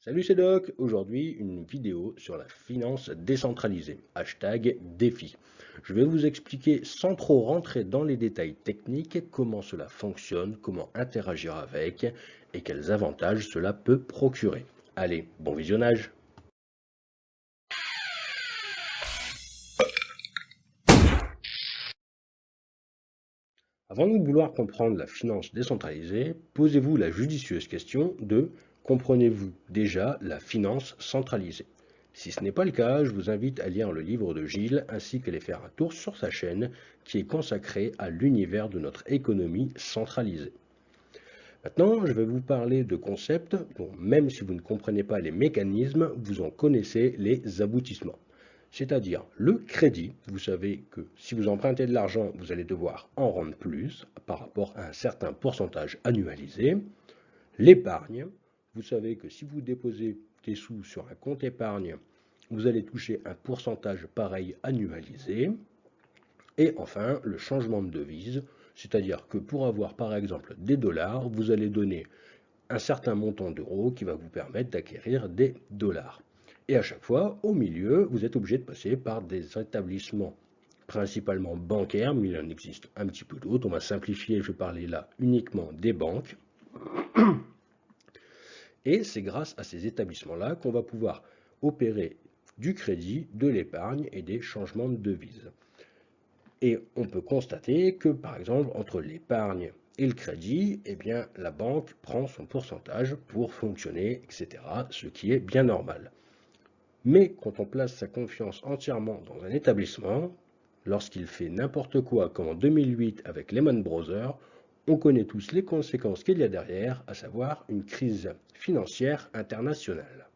Salut, c'est Doc. Aujourd'hui, une vidéo sur la finance décentralisée. Hashtag défi. Je vais vous expliquer sans trop rentrer dans les détails techniques comment cela fonctionne, comment interagir avec et quels avantages cela peut procurer. Allez, bon visionnage. Avant de vouloir comprendre la finance décentralisée, posez-vous la judicieuse question de comprenez-vous déjà la finance centralisée? Si ce n'est pas le cas, je vous invite à lire le livre de Gilles ainsi que les faire un tour sur sa chaîne qui est consacrée à l'univers de notre économie centralisée. Maintenant, je vais vous parler de concepts dont même si vous ne comprenez pas les mécanismes, vous en connaissez les aboutissements. C'est-à-dire le crédit, vous savez que si vous empruntez de l'argent, vous allez devoir en rendre plus par rapport à un certain pourcentage annualisé. L'épargne, vous savez que si vous déposez des sous sur un compte épargne, vous allez toucher un pourcentage pareil annualisé. Et enfin, le changement de devise, c'est-à-dire que pour avoir par exemple des dollars, vous allez donner un certain montant d'euros qui va vous permettre d'acquérir des dollars. Et à chaque fois, au milieu, vous êtes obligé de passer par des établissements principalement bancaires, mais il en existe un petit peu d'autres. On va simplifier, je vais parler là uniquement des banques. Et c'est grâce à ces établissements-là qu'on va pouvoir opérer du crédit, de l'épargne et des changements de devises. Et on peut constater que, par exemple, entre l'épargne et le crédit, eh bien, la banque prend son pourcentage pour fonctionner, etc., ce qui est bien normal. Mais quand on place sa confiance entièrement dans un établissement, lorsqu'il fait n'importe quoi, comme en 2008 avec Lehman Brothers, on connaît tous les conséquences qu'il y a derrière, à savoir une crise financière internationale.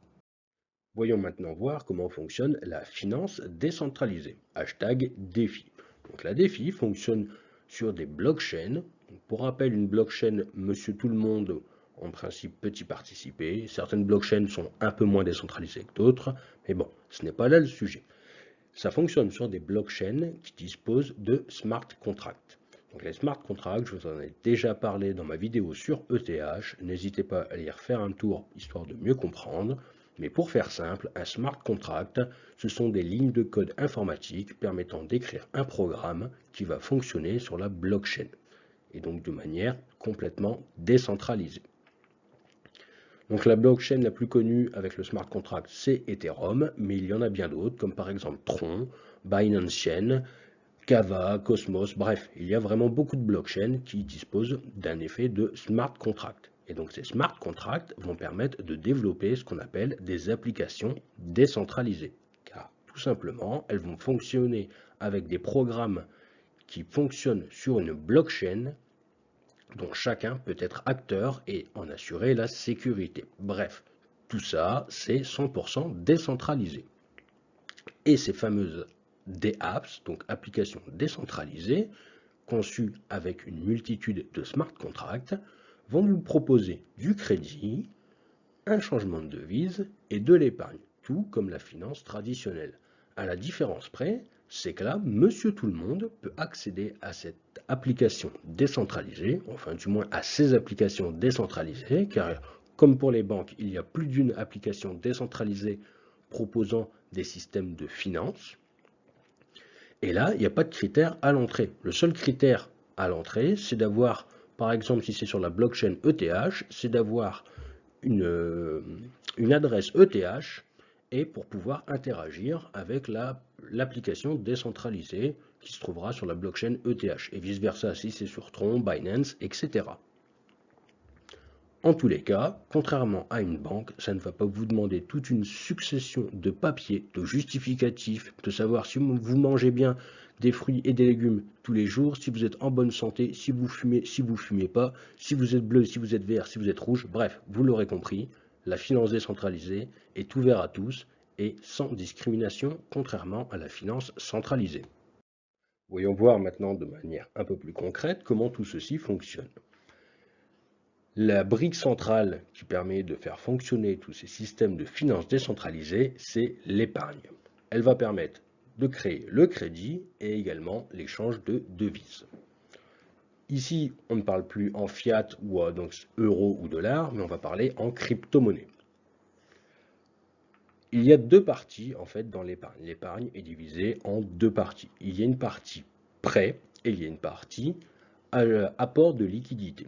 Voyons maintenant voir comment fonctionne la finance décentralisée. Hashtag défi. Donc la défi fonctionne sur des blockchains. Pour rappel, une blockchain, monsieur tout le monde, en principe petit participé. Certaines blockchains sont un peu moins décentralisées que d'autres, mais bon, ce n'est pas là le sujet. Ça fonctionne sur des blockchains qui disposent de smart contracts. Donc les smart contracts, je vous en ai déjà parlé dans ma vidéo sur ETH. N'hésitez pas à y refaire un tour histoire de mieux comprendre. Mais pour faire simple, un smart contract, ce sont des lignes de code informatique permettant d'écrire un programme qui va fonctionner sur la blockchain, et donc de manière complètement décentralisée. Donc la blockchain la plus connue avec le smart contract, c'est Ethereum, mais il y en a bien d'autres, comme par exemple Tron, Binance Chain, Kava, Cosmos, bref, il y a vraiment beaucoup de blockchains qui disposent d'un effet de smart contract. Et donc ces smart contracts vont permettre de développer ce qu'on appelle des applications décentralisées. Car tout simplement, elles vont fonctionner avec des programmes qui fonctionnent sur une blockchain dont chacun peut être acteur et en assurer la sécurité. Bref, tout ça, c'est 100% décentralisé. Et ces fameuses DApps, donc applications décentralisées, conçues avec une multitude de smart contracts, vont vous proposer du crédit, un changement de devise et de l'épargne, tout comme la finance traditionnelle. À la différence près, c'est que là, monsieur tout le monde peut accéder à cette application décentralisée, enfin du moins à ces applications décentralisées, car comme pour les banques, il y a plus d'une application décentralisée proposant des systèmes de finance. Et là, il n'y a pas de critère à l'entrée. Le seul critère à l'entrée, c'est d'avoir, par exemple, si c'est sur la blockchain ETH, c'est d'avoir une adresse ETH et pour pouvoir interagir avec l'application décentralisée qui se trouvera sur la blockchain ETH et vice-versa si c'est sur Tron, Binance, etc. En tous les cas, contrairement à une banque, ça ne va pas vous demander toute une succession de papiers, de justificatifs, de savoir si vous mangez bien des fruits et des légumes tous les jours, si vous êtes en bonne santé, si vous fumez pas, si vous êtes bleu, si vous êtes vert, si vous êtes rouge, bref, vous l'aurez compris, la finance décentralisée est ouverte à tous et sans discrimination, contrairement à la finance centralisée. Voyons voir maintenant de manière un peu plus concrète comment tout ceci fonctionne. La brique centrale qui permet de faire fonctionner tous ces systèmes de finances décentralisées, c'est l'épargne. Elle va permettre de créer le crédit et également l'échange de devises. Ici, on ne parle plus en fiat ou donc euros ou dollars, mais on va parler en crypto-monnaie. Il y a deux parties en fait dans l'épargne. L'épargne est divisée en deux parties. Il y a une partie prêt et il y a une partie apport de liquidité.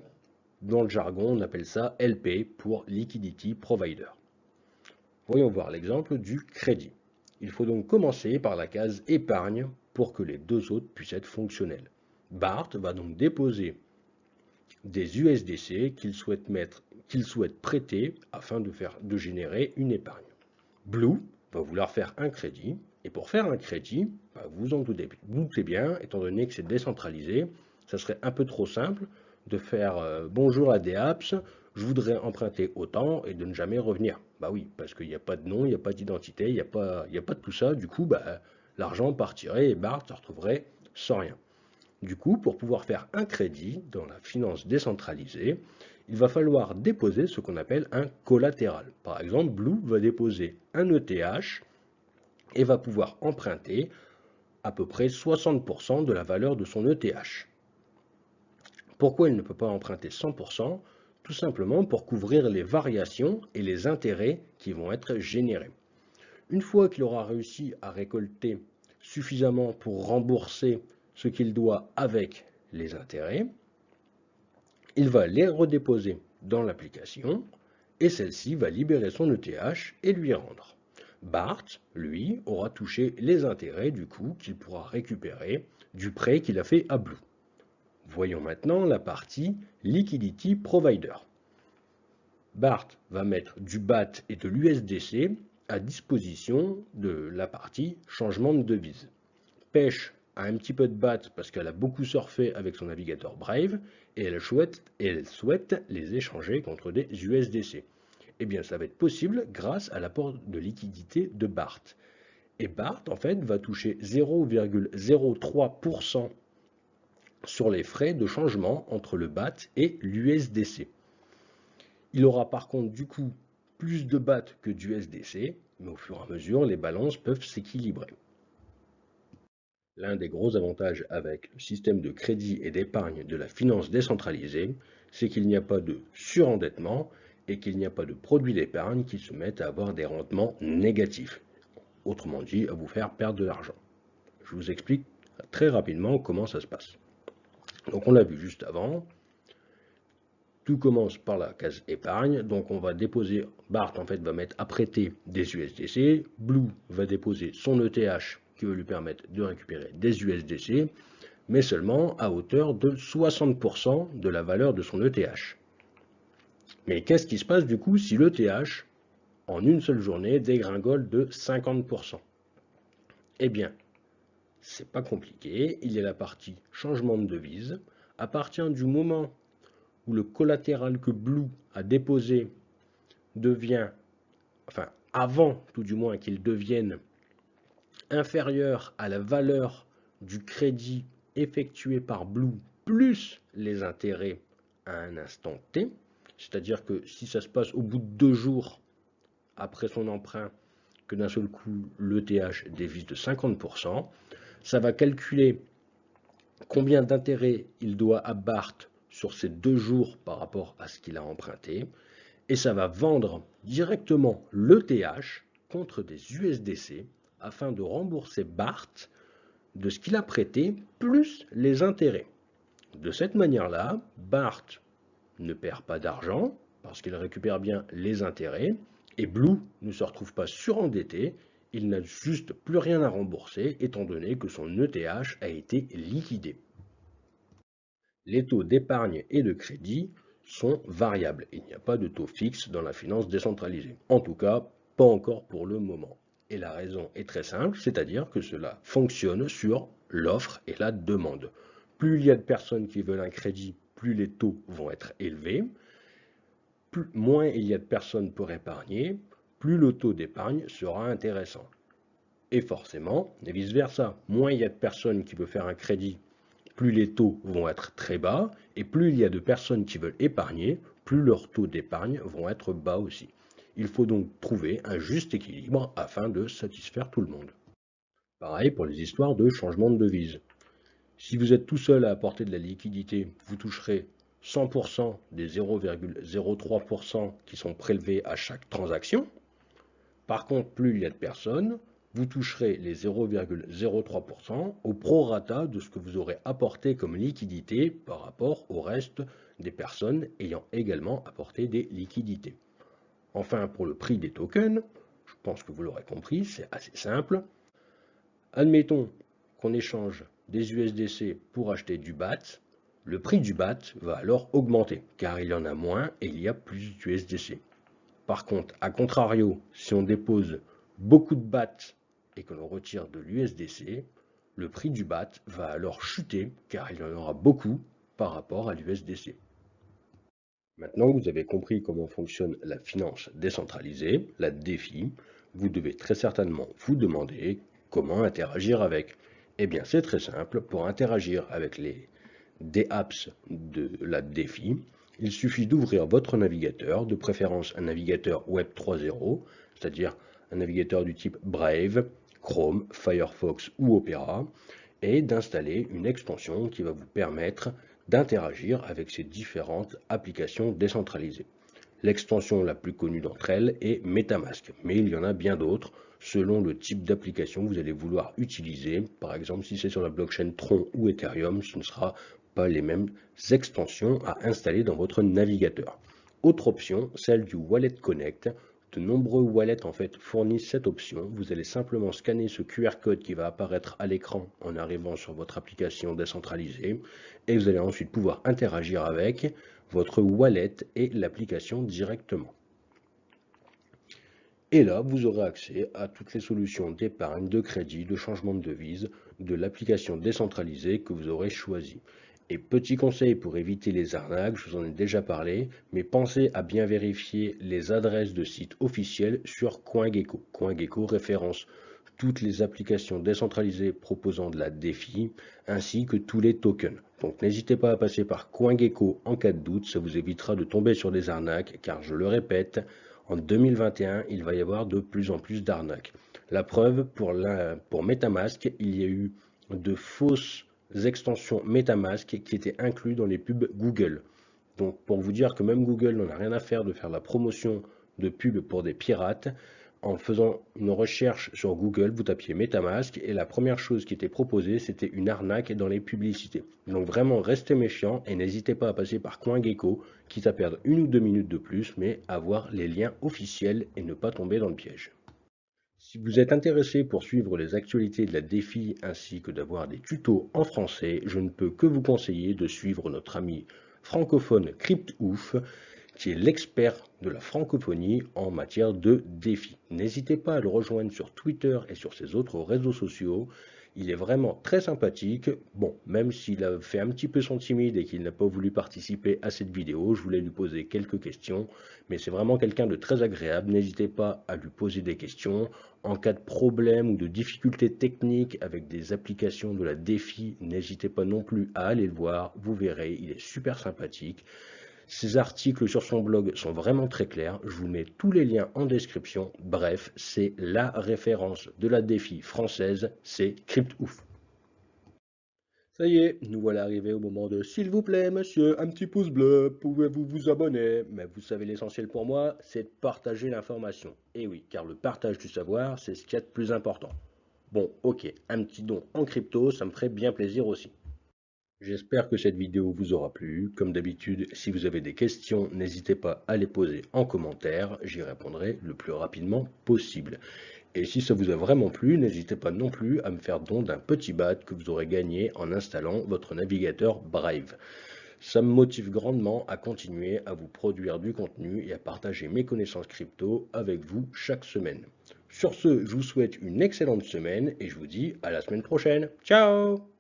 Dans le jargon, on appelle ça LP pour Liquidity Provider. Voyons voir l'exemple du crédit. Il faut donc commencer par la case épargne pour que les deux autres puissent être fonctionnels. Bart va donc déposer des USDC qu'il souhaite prêter afin de générer une épargne. Blue va vouloir faire un crédit, et pour faire un crédit, vous en doutez bien, étant donné que c'est décentralisé, ça serait un peu trop simple de faire bonjour à des apps, je voudrais emprunter autant et de ne jamais revenir. Bah oui, parce qu'il n'y a pas de nom, il n'y a pas d'identité, il n'y a pas de tout ça, du coup, l'argent partirait et Bart se retrouverait sans rien. Du coup, pour pouvoir faire un crédit dans la finance décentralisée, il va falloir déposer ce qu'on appelle un collatéral. Par exemple, Blue va déposer un ETH et va pouvoir emprunter à peu près 60% de la valeur de son ETH. Pourquoi il ne peut pas emprunter 100%? Tout simplement pour couvrir les variations et les intérêts qui vont être générés. Une fois qu'il aura réussi à récolter suffisamment pour rembourser ce qu'il doit avec les intérêts, il va les redéposer dans l'application et celle-ci va libérer son ETH et lui rendre. Bart, lui, aura touché les intérêts du coup qu'il pourra récupérer du prêt qu'il a fait à Blue. Voyons maintenant la partie Liquidity Provider. Bart va mettre du BAT et de l'USDC à disposition de la partie changement de devise. Pêche a un petit peu de BAT parce qu'elle a beaucoup surfé avec son navigateur Brave et elle souhaite les échanger contre des USDC. Eh bien, ça va être possible grâce à l'apport de liquidité de Bart. Et Bart, en fait, va toucher 0,03% sur les frais de changement entre le BAT et l'USDC. Il aura par contre du coup plus de BAT que d'USDC, mais au fur et à mesure, les balances peuvent s'équilibrer. L'un des gros avantages avec le système de crédit et d'épargne de la finance décentralisée, c'est qu'il n'y a pas de surendettement et qu'il n'y a pas de produits d'épargne qui se mettent à avoir des rendements négatifs. Autrement dit, à vous faire perdre de l'argent. Je vous explique très rapidement comment ça se passe. Donc on l'a vu juste avant. Tout commence par la case épargne, donc on va déposer, Bart en fait va mettre à prêter des USDC, Blue va déposer son ETH qui va lui permettre de récupérer des USDC, mais seulement à hauteur de 60% de la valeur de son ETH. Mais qu'est-ce qui se passe du coup si l'ETH, en une seule journée, dégringole de 50%? Eh bien, c'est pas compliqué, il y a la partie changement de devise. À partir du moment où le collatéral que Blue a déposé devient, enfin avant tout du moins qu'il devienne inférieur à la valeur du crédit effectué par Blue plus les intérêts à un instant T, c'est-à-dire que si ça se passe au bout de 2 jours après son emprunt, que d'un seul coup l'ETH dévisse de 50%, ça va calculer combien d'intérêts il doit à Bart sur ces 2 jours par rapport à ce qu'il a emprunté, et ça va vendre directement l'ETH contre des USDC afin de rembourser Bart de ce qu'il a prêté plus les intérêts. De cette manière-là, Bart ne perd pas d'argent parce qu'il récupère bien les intérêts et Blue ne se retrouve pas surendetté, il n'a juste plus rien à rembourser étant donné que son ETH a été liquidé. Les taux d'épargne et de crédit sont variables. Il n'y a pas de taux fixe dans la finance décentralisée. En tout cas, pas encore pour le moment. Et la raison est très simple, c'est-à-dire que cela fonctionne sur l'offre et la demande. Plus il y a de personnes qui veulent un crédit, plus les taux vont être élevés. Moins il y a de personnes pour épargner, plus le taux d'épargne sera intéressant. Et forcément, et vice-versa, moins il y a de personnes qui veulent faire un crédit, plus les taux vont être très bas, et plus il y a de personnes qui veulent épargner, plus leurs taux d'épargne vont être bas aussi. Il faut donc trouver un juste équilibre afin de satisfaire tout le monde. Pareil pour les histoires de changement de devise. Si vous êtes tout seul à apporter de la liquidité, vous toucherez 100% des 0,03% qui sont prélevés à chaque transaction. Par contre, plus il y a de personnes, vous toucherez les 0,03% au prorata de ce que vous aurez apporté comme liquidité par rapport au reste des personnes ayant également apporté des liquidités. Enfin, pour le prix des tokens, je pense que vous l'aurez compris, c'est assez simple. Admettons qu'on échange des USDC pour acheter du BAT, le prix du BAT va alors augmenter, car il y en a moins et il y a plus d'USDC. Par contre, à contrario, si on dépose beaucoup de BAT et que l'on retire de l'USDC, le prix du BAT va alors chuter, car il y en aura beaucoup par rapport à l'USDC. Maintenant que vous avez compris comment fonctionne la finance décentralisée, la DeFi, vous devez très certainement vous demander comment interagir avec. Eh bien, c'est très simple. Pour interagir avec les apps de la DeFi, il suffit d'ouvrir votre navigateur, de préférence un navigateur Web 3.0, c'est-à-dire un navigateur du type Brave, Chrome, Firefox ou Opera, et d'installer une extension qui va vous permettre d'interagir avec ces différentes applications décentralisées. L'extension la plus connue d'entre elles est MetaMask, mais il y en a bien d'autres selon le type d'application que vous allez vouloir utiliser. Par exemple, si c'est sur la blockchain Tron ou Ethereum, ce ne sera pas les mêmes extensions à installer dans votre navigateur. Autre option, celle du Wallet Connect. De nombreux wallets en fait fournissent cette option. Vous allez simplement scanner ce QR code qui va apparaître à l'écran en arrivant sur votre application décentralisée et vous allez ensuite pouvoir interagir avec votre wallet et l'application directement. Et là, vous aurez accès à toutes les solutions d'épargne, de crédit, de changement de devise de l'application décentralisée que vous aurez choisie. Et petit conseil pour éviter les arnaques, je vous en ai déjà parlé, mais pensez à bien vérifier les adresses de sites officiels sur CoinGecko. CoinGecko référence toutes les applications décentralisées proposant de la DeFi, ainsi que tous les tokens. Donc n'hésitez pas à passer par CoinGecko en cas de doute, ça vous évitera de tomber sur des arnaques, car je le répète, en 2021, il va y avoir de plus en plus d'arnaques. La preuve, pour MetaMask, il y a eu de fausses extensions MetaMask qui étaient incluses dans les pubs Google. Donc pour vous dire que même Google n'en a rien à faire de faire la promotion de pubs pour des pirates, en faisant une recherche sur Google, vous tapiez MetaMask et la première chose qui était proposée, c'était une arnaque dans les publicités. Donc vraiment, restez méfiants et n'hésitez pas à passer par CoinGecko, quitte à perdre 1 ou 2 minutes de plus, mais à voir les liens officiels et ne pas tomber dans le piège. Si vous êtes intéressé pour suivre les actualités de la DeFi ainsi que d'avoir des tutos en français, je ne peux que vous conseiller de suivre notre ami francophone CryptOuf, qui est l'expert de la francophonie en matière de DeFi. N'hésitez pas à le rejoindre sur Twitter et sur ses autres réseaux sociaux. Il est vraiment très sympathique. Bon, même s'il a fait un petit peu son timide et qu'il n'a pas voulu participer à cette vidéo, je voulais lui poser quelques questions. Mais c'est vraiment quelqu'un de très agréable. N'hésitez pas à lui poser des questions. En cas de problème ou de difficultés techniques avec des applications de la DeFi, n'hésitez pas non plus à aller le voir. Vous verrez, il est super sympathique. Ces articles sur son blog sont vraiment très clairs, je vous mets tous les liens en description. Bref, c'est la référence de la DeFi française, c'est CryptOuf. Ça y est, nous voilà arrivés au moment de s'il vous plaît monsieur, un petit pouce bleu, pouvez-vous vous abonner? Mais vous savez l'essentiel pour moi, c'est de partager l'information. Et oui, car le partage du savoir, c'est ce qu'il y a de plus important. Bon, ok, un petit don en crypto, ça me ferait bien plaisir aussi. J'espère que cette vidéo vous aura plu. Comme d'habitude, si vous avez des questions, n'hésitez pas à les poser en commentaire. J'y répondrai le plus rapidement possible. Et si ça vous a vraiment plu, n'hésitez pas non plus à me faire don d'un petit bat que vous aurez gagné en installant votre navigateur Brave. Ça me motive grandement à continuer à vous produire du contenu et à partager mes connaissances crypto avec vous chaque semaine. Sur ce, je vous souhaite une excellente semaine et je vous dis à la semaine prochaine. Ciao!